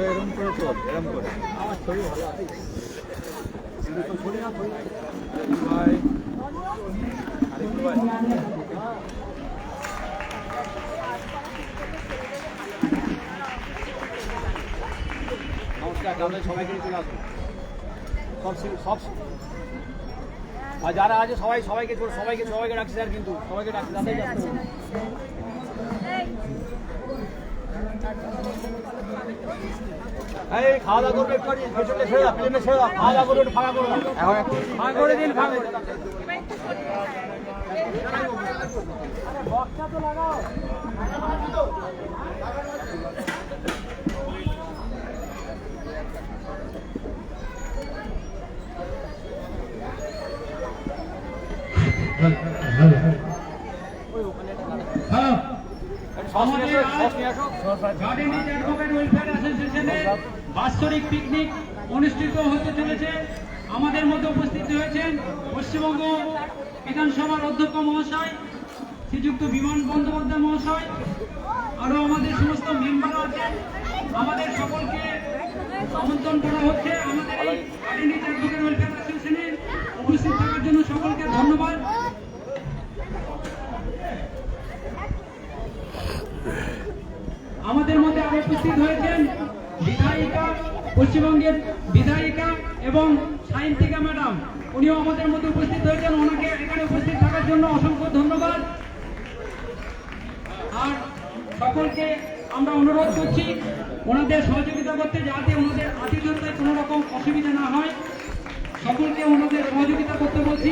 এরকম করে চল, এরকম করে আমার ছবি ভালো আছে। ছবি না ছবি ভাই আরেকটু ভাই নমস্কার, আপনাদের সবাইকে চলে আসুন। সব আর যারা আছে সবাইকে রাখছি স্যার, কিন্তু সবাইকে রাখছি তাদের যাচ্ছে। এই খাওয়া দাওয়া করবে একটু, পেছনে ছেড়ে দাও, প্লেনে ছেড়ে দাও, খাওয়া দাওয়া করবে একটু ফাঁকা করে দাও, ফাঁকা করে দিন, ফাঁকা করে বক্সটা তো লাগাও। বাৎসরিক পিকনিক অনুষ্ঠিত হতে চলেছে। আমাদের মধ্যে উপস্থিত হয়েছেন পশ্চিমবঙ্গ বিধানসভার অধ্যক্ষ মহাশয়, শ্রীযুক্ত বিমান বন্দ্যোপাধ্যায় মহাশয়, আরো আমাদের সমস্ত মেম্বার আছেন। আমাদের সকলকে আমন্ত্রণ করা হচ্ছে আমাদের এই গার্ডেনিং অ্যাডভোকেট ওয়েলফেয়ার অ্যাসোসিয়েশনে উপস্থিত থাকার জন্য সকলকে ধন্যবাদ। আমাদের মধ্যে আরো উপস্থিত হয়েছেন বিধায়িকা, পশ্চিমবঙ্গের বিধায়িকা এবং সাহিত্যিকা ম্যাডাম, উনিও আমাদের মধ্যে উপস্থিত হয়েছেন। ওনাকে এখানে উপস্থিত থাকার জন্য অসংখ্য ধন্যবাদ। আর সকলকে আমরা অনুরোধ করছি ওনাদের সহযোগিতা করতে, যাতে ওনাদের আতিথ্যতায় কোনো রকম অসুবিধা না হয়। সকলকে ওনাদের সহযোগিতা করতে বলছি।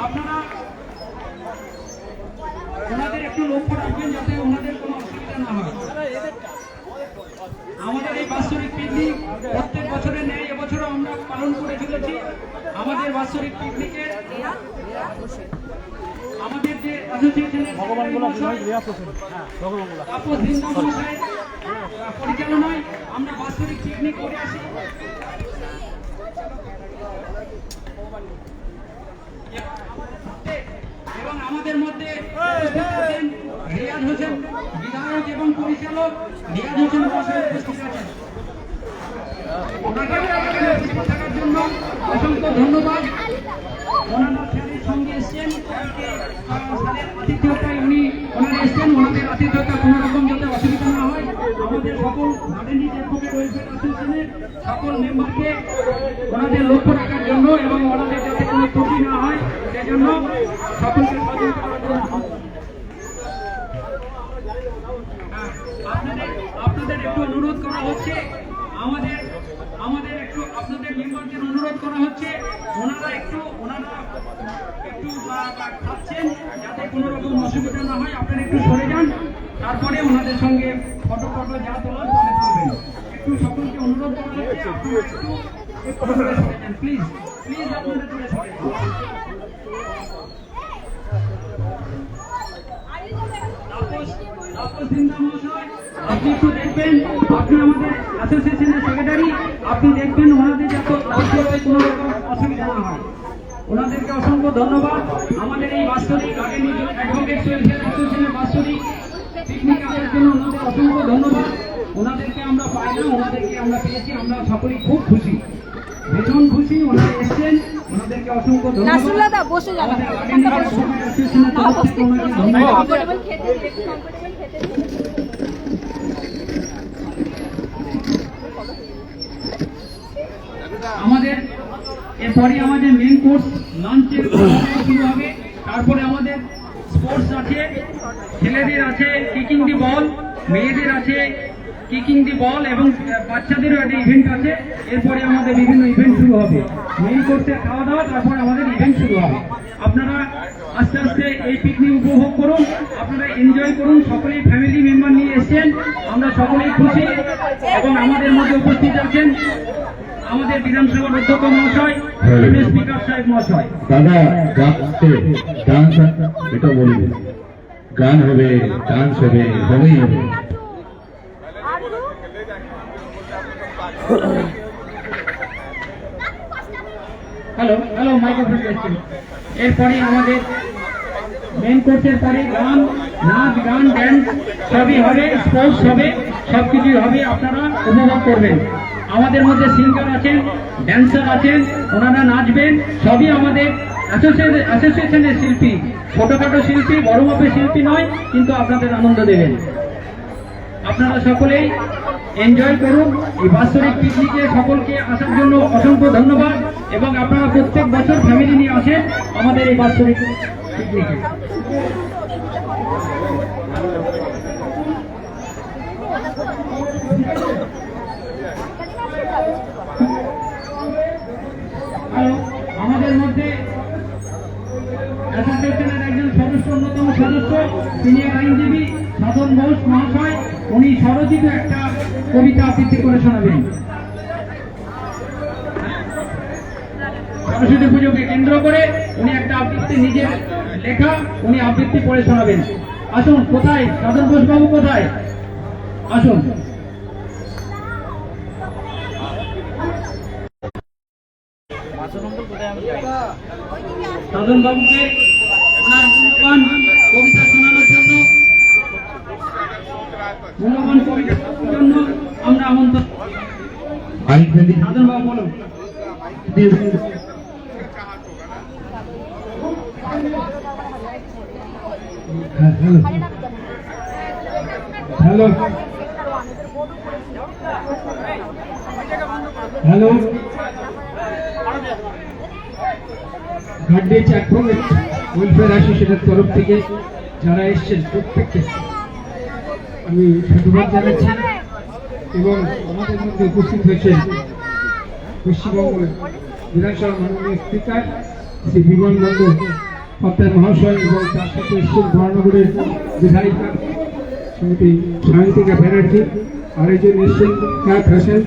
আপনারা ওনাদের একটু লক্ষ্য রাখবেন যাতে ওনাদের কোনো অসুবিধা না হয়। আমাদের এই বাৎসরিক পিকনিক প্রত্যেক বছরের ন্যায় এবছরও আমরা পালন করে চলেছি। আমাদের বাৎসরিক পিকনিকের আমাদের যে অ্যাসোসিয়েশনের পরিচালনায় আমরা বাৎসরিক পিকনিক করে আসি। এবং আমাদের মধ্যে রিয়াজ হোসেন বিধায়ক এবং পরিচালক রিয়াজ হোসেন মহাশয় উপস্থিত আছেন। ওনাকে থাকার জন্য অসংখ্য ধন্যবাদ। ওনারা স্যারের সঙ্গে এসছেন, স্যারের আতিথ্যতায় ওনারা এসছেন। ওনাদের আতিথ্যতা কোনো রকম যাতে অসুবিধা না হয়, আমাদের সকল গার্ডেনিং অ্যাডভোকেট ওয়েলফেয়ার অ্যাসোসিয়েশনের সকল মেম্বারকে ওনাদের লক্ষ্য রাখার জন্য এবং ওনাদের যাতে কোনো ত্রুটি না হয় সেজন্য সকলকে সহযোগিতা করার জন্য আপনাদের একটু অনুরোধ করা হচ্ছে। আমাদের একটু আপনাদের মেম্বারদের অনুরোধ করা হচ্ছে, ওনারা একটু খাচ্ছেন, যাতে কোনো রকম অসুবিধা না হয়। আপনারা একটু সরে যান, তারপরে ওনাদের সঙ্গে ফটো যা তোলার পরে তুলবেন। একটু সকলকে অনুরোধ করা হচ্ছে, আপনারা একটু সরে যান, প্লিজ আপনারা দূরে সরে যান। আপনি একটু দেখবেন, আপনি আমাদের অ্যাসোসিয়েশনের সেক্রেটারি, আপনি দেখবেন ওনাদের যাতে কোনো রকম অসুবিধা না হয়। ওনাদেরকে অসংখ্য ধন্যবাদ। আমাদের এই বাৎসরিক গার্ডেনিং অ্যাডভোকেট ওয়েলফেয়ার অ্যাসোসিয়েশনের বাৎসরিক পিকনিক আসার জন্য ওনাদের অসংখ্য ধন্যবাদ। ওনাদেরকে আমরা পাই না, ওনাদেরকে আমরা পেয়েছি, আমরা সকলেই খুব খুশি, ভীষণ খুশি। ওনারা এসছেন, ওনাদেরকে অসংখ্য ধন্যবাদ। আমাদের এরপরে আমাদের মেন কোর্স লাঞ্চের শুরু হবে। তারপরে আমাদের স্পোর্টস আছে, ছেলেদের আছে কিকিং দি বল, মেয়েদের আছে কিকিং দি বল এবং বাচ্চাদেরও একটা ইভেন্ট আছে। এরপরে আমাদের বিভিন্ন ইভেন্ট শুরু হবে। মেইন কোর্সে খাওয়া দাওয়া, তারপর আমাদের ইভেন্ট শুরু হবে। আপনারা আস্তে আস্তে এই পিকনিক উপভোগ করুন, আপনারা এনজয় করুন। সকলেই ফ্যামিলি মেম্বার নিয়ে এসেছেন, আমরা সকলেই খুশি। এবং আমাদের মধ্যে উপস্থিত আছেন আমাদের বিধানসভার অধ্যক্ষ মহাশয়, স্পিকার সাহেব মহাশয়। দাদা গাছে ডান্স এটা বলবে, গান হবে, ডান্স হবে, হবেই হবে। Hello hello, microphone testing. এরপরে আমাদের মেন কোর্সের পরে গান, নাচ, গান, ড্যান্স সবই হবে, স্পোর্টস হবে, সবকিছুই হবে, আপনারা উপভোগ করবেন। আমাদের মধ্যে সিঙ্গার আছেন, ড্যান্সার আছেন, ওনারা নাচবেন। সবই আমাদের অ্যাসোসিয়েশনের শিল্পী, ছোটখাটো শিল্পী, বড় মাপের শিল্পী নয়, কিন্তু আপনাদের আনন্দ দেবেন। আপনারা সকলেই এনজয় করুন এই বাৎসরিক পিকনিকে। সকলকে আসার জন্য অসংখ্য ধন্যবাদ এবং আপনারা প্রত্যেক বছর ফ্যামিলি নিয়ে আসেন আমাদের এই বাৎসরিক পিকনিকে। আমাদের মধ্যে অ্যাসোসিয়েশনের একজন সদস্য, অন্যতম সদস্য, সিনিয়র আইনজীবী সাধন ঘোষ মহাশয়, উনি স্বরচিত একটা কবিতা আবৃত্তি করে শোনাবেন। সরস্বতী পুজোকে কেন্দ্র করে উনি একটা আবৃত্তি, নিজের লেখা উনি আবৃত্তি পড়ে শোনাবেন। আসুন, কোথায় সাধন ঘোষ বাবু, কোথায়? আসুন। সাধন বাবুকে ওনার মূল্যবান কবিতা শোনানোর জন্য, মূল্যবান কবিতা শোনানোর জন্য আমরা আমন্ত্রণ। সাধন বাবু বলুন। হ্যালো হ্যালো, গার্ডে চাকর ওয়েলফেয়ার অ্যাসোসিয়েশনের তরফ থেকে যারা এসছেন প্রত্যেককে আমি সাধুবাদ জানাচ্ছি। এবং আমাদের মধ্যে উপস্থিত হয়েছেন পশ্চিমবঙ্গ বিধানসভার মাননীয় স্পিকার শ্রী বিমান বন্দ্যোপাধ্যায় মহাশয় এবং তার সাথে এসছেন মহানগরের বিধায়িকা শ্রীমতী সায়ন্তিকা ব্যানার্জি, আরেকজন এসছেন কায়েত হোসেন।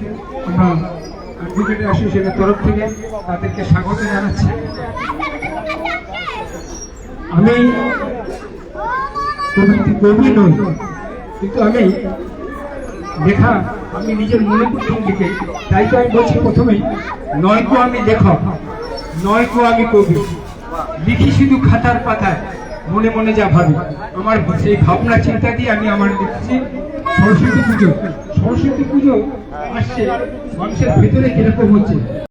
আমরা অ্যাডভোকেট অ্যাসোসিয়েশনের তরফ থেকে তাদেরকে স্বাগত জানাচ্ছি। আমি কবি নই, কিন্তু আমি লেখা আমি নিজের মনে করতে লিখে, তাই তো আমি বলছি প্রথমেই, নয়তো আমি লেখক, নয়তো আমি কবি, লিখি শুধু খাতার পাতায়, মনে মনে যা ভাবি। আমার সেই ভাবনা চিন্তা দিয়ে আমি আমার লিখছি সরস্বতী পুজো। সরস্বতী পুজো আসছে, মানুষের ভেতরে কিরকম হচ্ছে